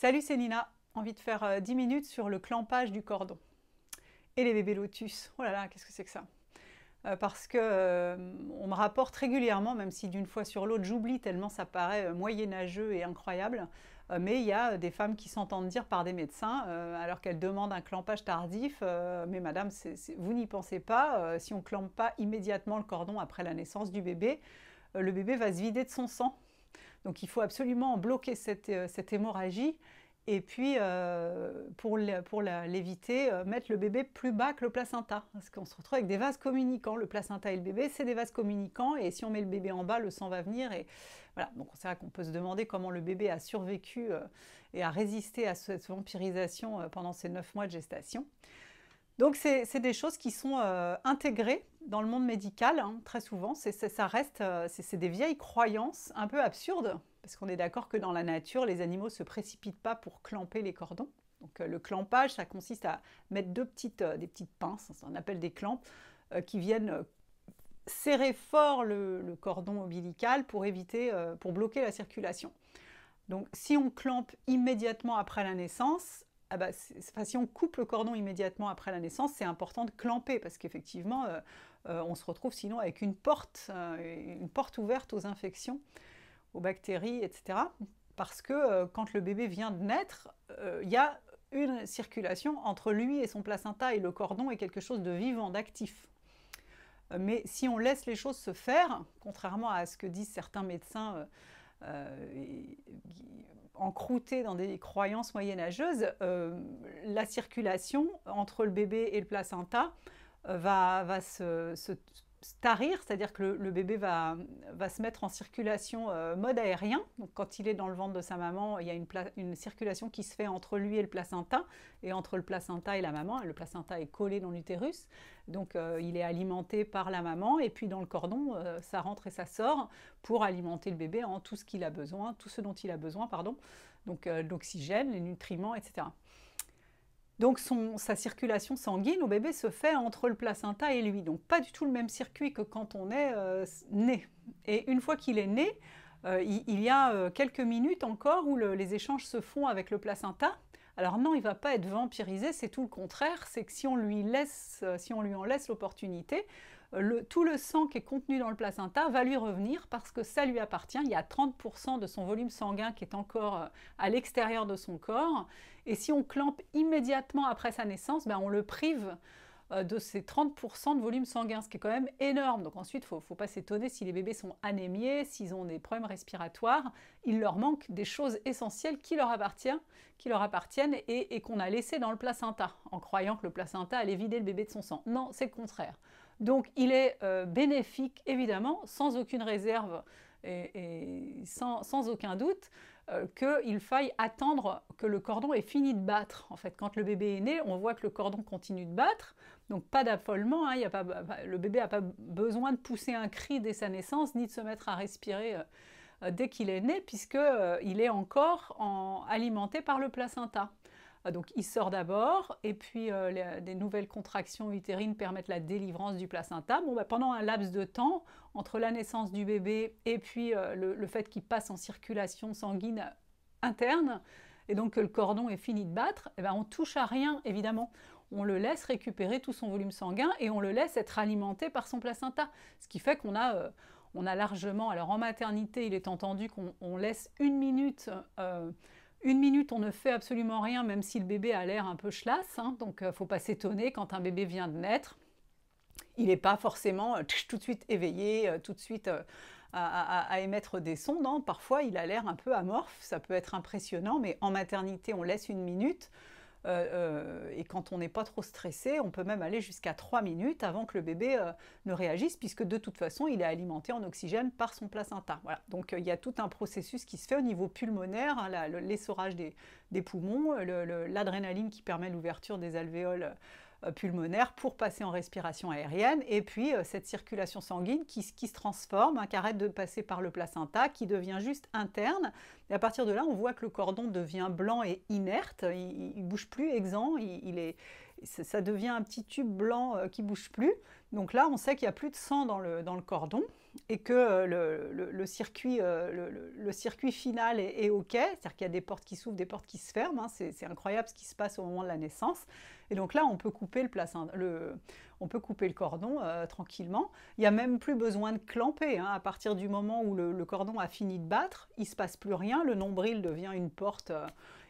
Salut, c'est Nina. Envie de faire 10 minutes sur le clampage du cordon. Et les bébés lotus. Oh là là, qu'est-ce que c'est que ça? Parce que on me rapporte régulièrement, même si d'une fois sur l'autre j'oublie tellement ça paraît moyenâgeux et incroyable, mais il y a des femmes qui s'entendent dire par des médecins, alors qu'elles demandent un clampage tardif, mais madame, vous n'y pensez pas, si on ne clampe pas immédiatement le cordon après la naissance du bébé, le bébé va se vider de son sang. Donc il faut absolument bloquer cette hémorragie et puis pour l'éviter, mettre le bébé plus bas que le placenta. Parce qu'on se retrouve avec des vases communicants. Le placenta et le bébé, c'est des vases communicants et si on met le bébé en bas, le sang va venir. Et voilà. Donc c'est vrai qu'on peut se demander comment le bébé a survécu et a résisté à cette vampirisation pendant ces 9 mois de gestation. Donc c'est des choses qui sont intégrées dans le monde médical, hein, très souvent. Ça reste, c'est des vieilles croyances un peu absurdes, parce qu'on est d'accord que dans la nature, les animaux ne se précipitent pas pour clamper les cordons. Donc le clampage, ça consiste à mettre des petites pinces, on appelle des clampes, qui viennent serrer fort le cordon ombilical pour éviter, pour bloquer la circulation. Donc si on clampe immédiatement après la naissance, ah bah, si on coupe le cordon immédiatement après la naissance, c'est important de clamper parce qu'effectivement, on se retrouve sinon avec une porte ouverte aux infections, aux bactéries, etc. Parce que quand le bébé vient de naître, il y a une circulation entre lui et son placenta et le cordon est quelque chose de vivant, d'actif. Mais si on laisse les choses se faire, contrairement à ce que disent certains médecins encroutés dans des croyances moyenâgeuses, la circulation entre le bébé et le placenta va se tarir, c'est-à-dire que le bébé va se mettre en circulation mode aérien. Donc quand il est dans le ventre de sa maman, il y a une circulation qui se fait entre lui et le placenta, et entre le placenta et la maman. Le placenta est collé dans l'utérus, donc il est alimenté par la maman, et puis dans le cordon, ça rentre et ça sort pour alimenter le bébé en tout ce qu'il a besoin, tout ce dont il a besoin, pardon. Donc l'oxygène, les nutriments, etc. Donc sa circulation sanguine au bébé se fait entre le placenta et lui. Donc pas du tout le même circuit que quand on est né. Et une fois qu'il est né, il y a quelques minutes encore où les échanges se font avec le placenta. Alors non, il ne va pas être vampirisé, c'est tout le contraire. C'est que si on lui en laisse l'opportunité, tout le sang qui est contenu dans le placenta va lui revenir parce que ça lui appartient. Il y a 30% de son volume sanguin qui est encore à l'extérieur de son corps. Et si on clampe immédiatement après sa naissance, ben on le prive de ces 30% de volume sanguin, ce qui est quand même énorme. Donc ensuite, il ne faut pas s'étonner si les bébés sont anémiés, s'ils ont des problèmes respiratoires. Il leur manque des choses essentielles qui leur appartiennent et qu'on a laissées dans le placenta, en croyant que le placenta allait vider le bébé de son sang. Non, c'est le contraire. Donc il est bénéfique, évidemment, sans aucune réserve et sans aucun doute, qu'il faille attendre que le cordon ait fini de battre. En fait, quand le bébé est né, on voit que le cordon continue de battre, donc pas d'affolement, hein, le bébé n'a pas besoin de pousser un cri dès sa naissance, ni de se mettre à respirer dès qu'il est né, puisqu'il est encore alimenté par le placenta. Donc il sort d'abord, et puis des nouvelles contractions utérines permettent la délivrance du placenta. Bon, pendant un laps de temps, entre la naissance du bébé et puis le fait qu'il passe en circulation sanguine interne, et donc que le cordon est fini de battre, eh ben, on ne touche à rien, évidemment. On le laisse récupérer tout son volume sanguin et on le laisse être alimenté par son placenta. Ce qui fait qu'on a largement... Alors en maternité, il est entendu qu'on laisse une minute... Une minute, on ne fait absolument rien, même si le bébé a l'air un peu chlasse. Hein, donc, il ne faut pas s'étonner quand un bébé vient de naître. Il n'est pas forcément tout de suite éveillé, tout de suite à émettre des sons. Non, parfois, il a l'air un peu amorphe. Ça peut être impressionnant, mais en maternité, on laisse une minute. Et quand on n'est pas trop stressé, on peut même aller jusqu'à 3 minutes avant que le bébé ne réagisse, puisque de toute façon, il est alimenté en oxygène par son placenta. Voilà. Donc il y a tout un processus qui se fait au niveau pulmonaire, hein, l'essorage des poumons, l'adrénaline qui permet l'ouverture des alvéoles pulmonaire pour passer en respiration aérienne, et puis cette circulation sanguine qui se transforme, hein, qui arrête de passer par le placenta, qui devient juste interne, et à partir de là, on voit que le cordon devient blanc et inerte, il ne bouge plus, exempt, ça devient un petit tube blanc qui ne bouge plus. Donc là, on sait qu'il n'y a plus de sang dans le cordon et que le circuit final est OK. C'est-à-dire qu'il y a des portes qui s'ouvrent, des portes qui se ferment. Hein. C'est incroyable ce qui se passe au moment de la naissance. Et donc là, on peut couper le cordon tranquillement. Il n'y a même plus besoin de clamper. Hein. À partir du moment où le cordon a fini de battre, il ne se passe plus rien. Le nombril devient une porte.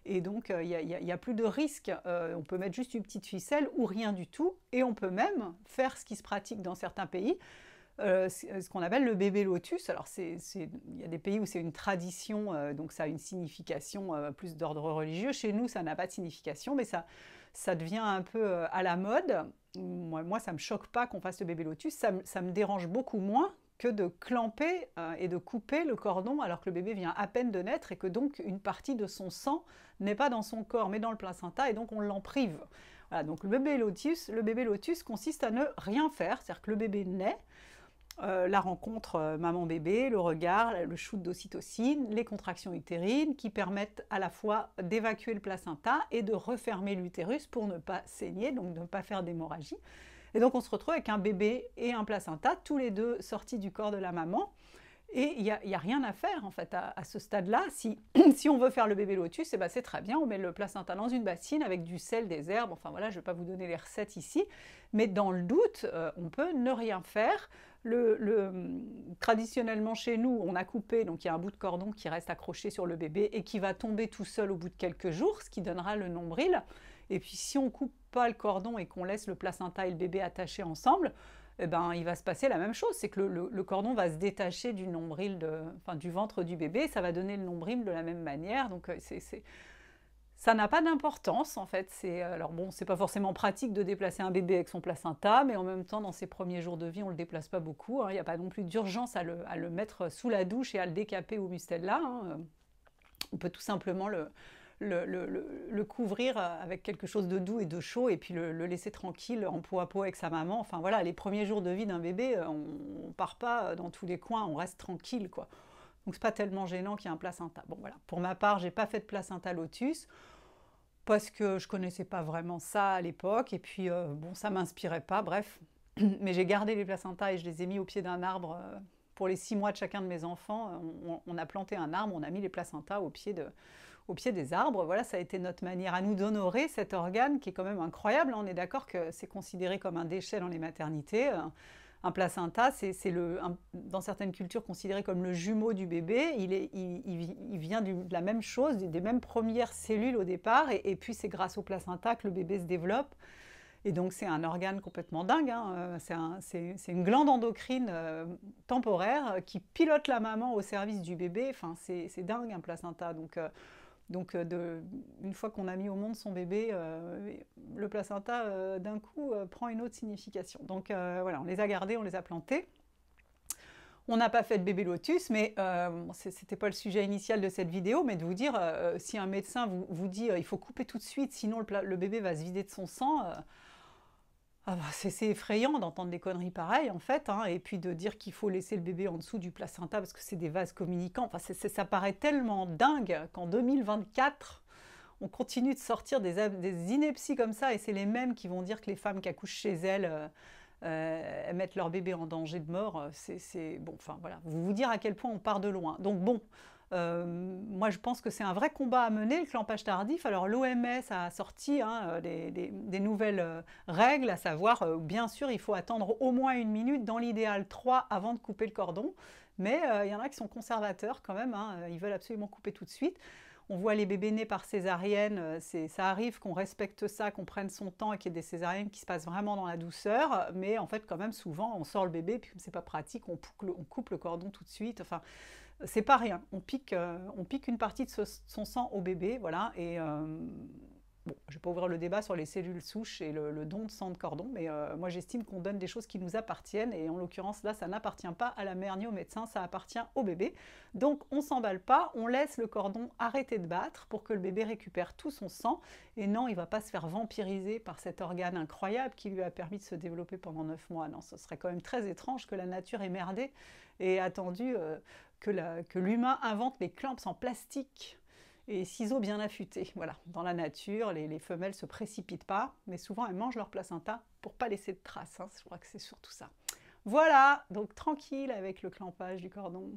Et donc, il n'y a plus de risque. On peut mettre juste une petite ficelle ou rien du tout. Et on peut même faire ce qui se pratique dans certains pays, ce qu'on appelle le bébé lotus. Alors, il y a des pays où c'est une tradition, donc ça a une signification plus d'ordre religieux. Chez nous, ça n'a pas de signification, mais ça devient un peu à la mode. Moi, ça ne me choque pas qu'on fasse le bébé lotus. Ça me dérange beaucoup moins que de clamper et de couper le cordon alors que le bébé vient à peine de naître et que donc une partie de son sang n'est pas dans son corps mais dans le placenta et donc on l'en prive. Voilà, donc le bébé lotus consiste à ne rien faire, c'est-à-dire que le bébé naît, la rencontre maman-bébé, le regard, le shoot d'ocytocine, les contractions utérines qui permettent à la fois d'évacuer le placenta et de refermer l'utérus pour ne pas saigner, donc de ne pas faire d'hémorragie. Et donc on se retrouve avec un bébé et un placenta, tous les deux sortis du corps de la maman. Et il n'y a rien à faire en fait à ce stade-là. Si on veut faire le bébé lotus, eh ben, c'est très bien, on met le placenta dans une bassine avec du sel, des herbes, enfin voilà, je ne vais pas vous donner les recettes ici. Mais dans le doute, on peut ne rien faire. Traditionnellement chez nous, on a coupé, donc il y a un bout de cordon qui reste accroché sur le bébé et qui va tomber tout seul au bout de quelques jours, ce qui donnera le nombril. Et puis si on ne coupe pas le cordon et qu'on laisse le placenta et le bébé attachés ensemble, eh ben, il va se passer la même chose, c'est que le cordon va se détacher du nombril, du ventre du bébé, ça va donner le nombril de la même manière. Donc ça n'a pas d'importance en fait. Alors bon, c'est pas forcément pratique de déplacer un bébé avec son placenta, mais en même temps, dans ses premiers jours de vie, on ne le déplace pas beaucoup. Hein. Il n'y a pas non plus d'urgence à le mettre sous la douche et à le décaper au mustela. Hein. On peut tout simplement le couvrir avec quelque chose de doux et de chaud et puis le laisser tranquille en peau à peau avec sa maman. Enfin voilà, les premiers jours de vie d'un bébé, on ne part pas dans tous les coins, on reste tranquille quoi. Donc c'est pas tellement gênant qu'il y ait un placenta. Bon voilà, pour ma part, j'ai pas fait de placenta lotus parce que je connaissais pas vraiment ça à l'époque et puis bon, ça m'inspirait pas, bref. Mais j'ai gardé les placentas et je les ai mis au pied d'un arbre pour les 6 mois de chacun de mes enfants. On a planté un arbre, on a mis les placentas au pied des arbres. Voilà, ça a été notre manière à nous d'honorer cet organe qui est quand même incroyable. On est d'accord que c'est considéré comme un déchet dans les maternités. Un placenta, dans certaines cultures, considéré comme le jumeau du bébé. Il vient de la même chose, des mêmes premières cellules au départ. Et puis, c'est grâce au placenta que le bébé se développe. Et donc, c'est un organe complètement dingue. Hein. C'est une glande endocrine temporaire qui pilote la maman au service du bébé. Enfin, c'est dingue, un placenta. Donc, une fois qu'on a mis au monde son bébé, le placenta, d'un coup, prend une autre signification. Donc, voilà, on les a gardés, on les a plantés. On n'a pas fait de bébé lotus, mais ce n'était pas le sujet initial de cette vidéo, mais de vous dire, si un médecin vous dit il faut couper tout de suite, sinon le bébé va se vider de son sang, c'est effrayant d'entendre des conneries pareilles en fait, hein, et puis de dire qu'il faut laisser le bébé en dessous du placenta parce que c'est des vases communicants. Enfin, ça paraît tellement dingue qu'en 2024, on continue de sortir des inepties comme ça, et c'est les mêmes qui vont dire que les femmes qui accouchent chez elles mettent leur bébé en danger de mort. Bon, enfin voilà, vous dire à quel point on part de loin. Donc bon. Moi je pense que c'est un vrai combat à mener, le clampage tardif. Alors l'OMS a sorti des nouvelles règles, à savoir bien sûr il faut attendre au moins 1 minute, dans l'idéal 3 avant de couper le cordon, mais il y en a qui sont conservateurs quand même, hein, ils veulent absolument couper tout de suite. On voit les bébés nés par césarienne, ça arrive qu'on respecte ça, qu'on prenne son temps et qu'il y ait des césariennes qui se passent vraiment dans la douceur, mais en fait quand même souvent on sort le bébé, puis comme c'est pas pratique, on coupe le cordon tout de suite. Enfin, c'est pas rien, on pique une partie de son sang au bébé, voilà, et bon, je ne vais pas ouvrir le débat sur les cellules souches et le don de sang de cordon, mais moi j'estime qu'on donne des choses qui nous appartiennent, et en l'occurrence là, ça n'appartient pas à la mère ni au médecin, ça appartient au bébé. Donc on ne s'emballe pas, on laisse le cordon arrêter de battre pour que le bébé récupère tout son sang, et non, il ne va pas se faire vampiriser par cet organe incroyable qui lui a permis de se développer pendant 9 mois. Non, ce serait quand même très étrange que la nature ait merdé et attendu que l'humain invente les clamps en plastique et ciseaux bien affûtés. Voilà, dans la nature, les femelles ne se précipitent pas, mais souvent elles mangent leur placenta pour ne pas laisser de traces, hein. Je crois que c'est surtout ça. Voilà, donc tranquille avec le clampage du cordon.